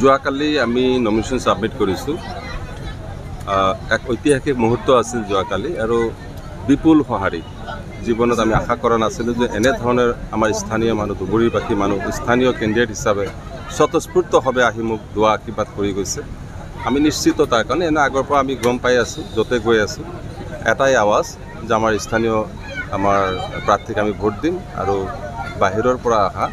যোৱাকালি আমি nomination submit কৰিছোঁ। এক ঐতিহাসিক মুহূৰ্ত আছিল যোৱাকালি আৰু বিপুল সঁহাৰি। জীৱনত আমি আশা কৰা নাছিলোঁ যে এনেধৰণৰ আমাৰ স্থানীয় মানুহ, ধুবুৰীবাসী মানুহ, স্থানীয় কেণ্ডিডেট হিচাপে স্বতঃস্ফূৰ্তভাৱে আহি মোক দুৱা আশীৰ্বাদ কৰি গৈছে। আমি নিশ্চিত তাৰ কাৰণে এনে আগৰ পৰা আমি গম পাই আছোঁ, য'তে গৈ আছোঁ এটাই আৱাজ যে আমাৰ স্থানীয় আমাৰ প্ৰাৰ্থীক আমি ভোট দিম। আৰু বাহিৰৰ পৰা অহা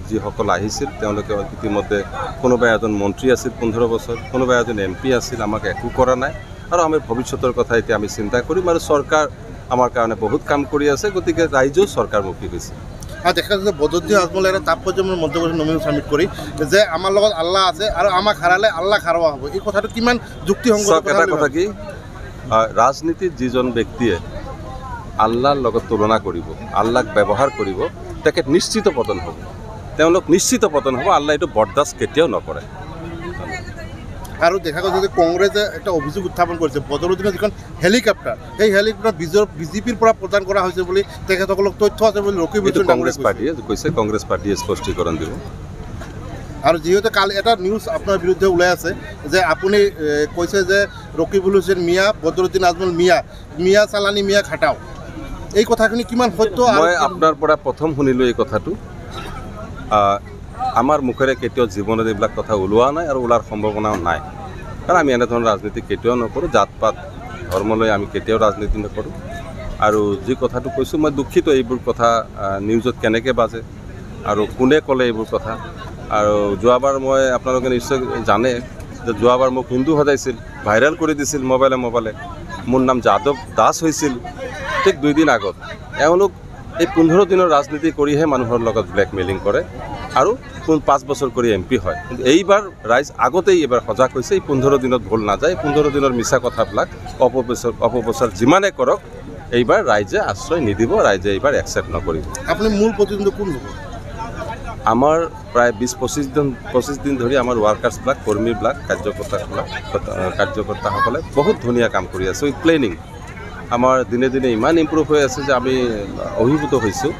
যিসকল আহিছিল তেওঁলোকে ইতিমধ্যে কোনোবা এজন মন্ত্ৰী আছিল 15 বছৰ, কোনোবা এজন MP আছিল, আমাক একো কৰা নাই। আৰু আমি ভৱিষ্যতৰ কথা এতিয়া আমি চিন্তা কৰিম। আৰু চৰকাৰ আমাৰ কাৰণে বহুত কাম কৰি আছে, গতিকে ৰাইজেও চৰকাৰমুখী হৈছে। দেখা যাচ্ছে বদৰুদ্দিন আজমল একটা তাৎপৰ্যমূলক মন্তব্য নমিনেশন সাবমিট কৰি যে আমাৰ লগত আল্লাহ আছে আৰু আমাক হাৰালে আল্লাহ হাৰোৱা হ'ব। এই কথাটো কিমান যুক্তিসংগত? এটা কথা কি, ৰাজনীতিত যিজন ব্যক্তিয়ে আল্লাহৰ লগত তুলনা কৰিব, আল্লাহক ব্যৱহাৰ কৰিব, তেখেত নিশ্চিত পতন হ'ব। তেওঁলোক নিশ্চিত পতন হ'ব। আল্লাহ এইটো বৰদাস্ত কেতিয়াও নকৰে। আৰু দেখা গৈছে যে কংগ্ৰেছে একটা অভিযোগ উত্থাপন কৰিছে বদৰুদ্দিনৰ যিখন হেলিকপ্টাৰ, সেই হেলিকপ্টাৰ বিজেপিৰ পৰা প্ৰদান কৰা হৈছে বুলি তেখেতসকলক তথ্য আছে বুলি ৰকিবুদ্দিন কংগ্ৰেছ পাৰ্টীয়ে কৈছে, কংগ্ৰেছ পাৰ্টীয়ে স্পষ্টীকৰণ দিব। আৰু যিহেতু কালি এটা নিউজ আপোনাৰ বিৰুদ্ধে ওলাই আছে যে আপুনি কৈছে যে ৰকিবুল হুছেইন মিয়া, বদৰুদ্দিন আজমল মিয়া চালানী মিয়া খাটাও, এই কথাখিনি কিমান সত্য? মই আপোনাৰ পৰা প্ৰথম শুনিলোঁ এই কথাটো। আমাৰ মুখেৰে কেতিয়াও জীৱনত এইবিলাক কথা ওলোৱা নাই আৰু ওলাৰ সম্ভাৱনাও নাই। কাৰণ আমি এনেধৰণৰ ৰাজনীতি কেতিয়াও নকৰোঁ। জাত পাত ধৰ্মলৈ আমি কেতিয়াও ৰাজনীতি নকৰোঁ। আৰু যি কথাটো কৈছোঁ, মই দুখিত এইবোৰ কথা নিউজত কেনেকৈ বাজে আৰু কোনে ক'লে এইবোৰ কথা। আৰু যোৱাবাৰ মই আপোনালোকে নিশ্চয় জানে যে যোৱাবাৰ মোক হিন্দু সজাইছিল, ভাইৰেল কৰি দিছিল মোবাইলে। মোৰ নাম যাদৱ দাস হৈছিল ঠিক 2 দিন আগত। এওঁলোক এই 15 দিনৰ ৰাজনীতি কৰিহে মানুহৰ লগত ব্লেকমেইলিং কৰে আৰু 5 বছৰ কৰি MP হয়। কিন্তু এইবাৰ ৰাইজ আগতেই এইবাৰ সজাগ হৈছে। এই 15 দিনত ভুল নাযায়। 15 দিনৰ মিছা কথাবিলাক অপপ্ৰচাৰ যিমানে কৰক, এইবাৰ ৰাইজে আশ্ৰয় নিদিব, ৰাইজে এইবাৰ একচেপ্ট নকৰিব। আপুনি মূল প্ৰতিদ্বন্দ্বী কোন হ'ব? আমাৰ প্ৰায় 20-25 দিন ধৰি আমাৰ ৱাৰ্কাৰ্ছবিলাক, কৰ্মীবিলাক, কাৰ্যকৰ্তাসকলে বহুত ধুনীয়া কাম কৰি আছে। উইথ প্লেনিং আমাৰ দিনে দিনে ইমান ইম্প্ৰুভ হৈ আছে যে আমি অভিভূত হৈছোঁ।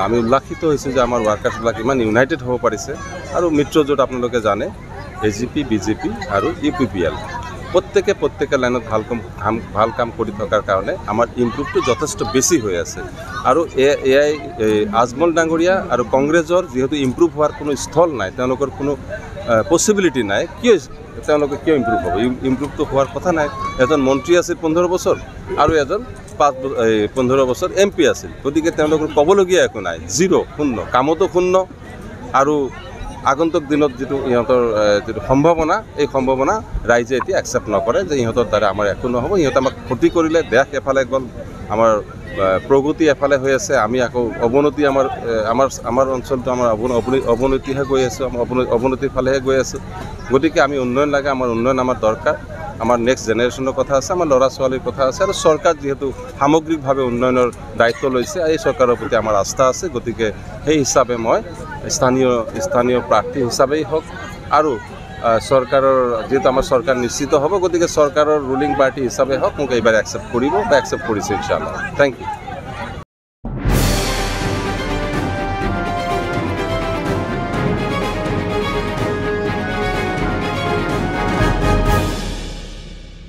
আমি উল্লাসিত হৈছোঁ যে আমাৰ ৱাৰ্কাৰ্ছবিলাক ইমান ইউনাইটেড হ'ব পাৰিছে। আৰু মিত্ৰজোঁট আপোনালোকে জানে, AGP, BJP আৰু UPPL প্ৰত্যেকে লাইনত ভাল কাম কৰি থকাৰ কাৰণে আমাৰ ইম্প্ৰুভটো যথেষ্ট বেছি হৈ আছে। আৰু এয়াই আজমল ডাঙৰীয়া আৰু কংগ্ৰেছৰ যিহেতু ইম্প্ৰুভ হোৱাৰ কোনো স্থল নাই, তেওঁলোকৰ কোনো পচিবিলিটি নাই, তেওঁলোকে কিয় ইম্প্ৰুভ হ'ব? ইম্প্ৰুভটো হোৱাৰ কথা নাই। এজন মন্ত্ৰী আছিল 15 বছৰ আৰু এজন 15 বছৰ MP আছিল। গতিকে তেওঁলোকৰ ক'বলগীয়া একো নাই, 0, শূন্য। কামতো শূন্য। আৰু আগন্তুক দিনত যিটো ইহঁতৰ যিটো সম্ভাৱনা, এই সম্ভাৱনা ৰাইজে এতিয়া একচেপ্ট নকৰে যে ইহঁতৰ দ্বাৰা আমাৰ একো নহ'ব। ইহঁতে আমাক ক্ষতি কৰিলে, দেশ এফালে গ'ল, আমাৰ প্ৰগতি এফালে হৈ আছে, আমি আকৌ অৱনতি, আমাৰ অঞ্চলটো আমাৰ অৱনতিহে গৈ আছোঁ, আমাৰ অৱনতিৰ ফালেহে গৈ আছোঁ। গতিকে আমি উন্নয়ন লাগে, আমাৰ উন্নয়ন আমাৰ দৰকাৰ। আমাৰ নেক্সট জেনেৰেশ্যনৰ কথা আছে, আমাৰ ল'ৰা ছোৱালীৰ কথা আছে। আৰু চৰকাৰ যিহেতু সামগ্ৰিকভাৱে উন্নয়নৰ দায়িত্ব লৈছে, এই চৰকাৰৰ প্ৰতি আমাৰ আস্থা আছে। গতিকে সেই হিচাপে মই স্থানীয় প্ৰাৰ্থী হিচাপেই হওক আৰু চৰকাৰৰ যিহেতু আমাৰ চৰকাৰ নিশ্চিত হ'ব, গতিকে চৰকাৰৰ ৰুলিং পাৰ্টি হিচাপে হওক মোক এইবাৰ একচেপ্ট কৰিব বা একচেপ্ট কৰিছে ইনশাআল্লাহ। Thank U.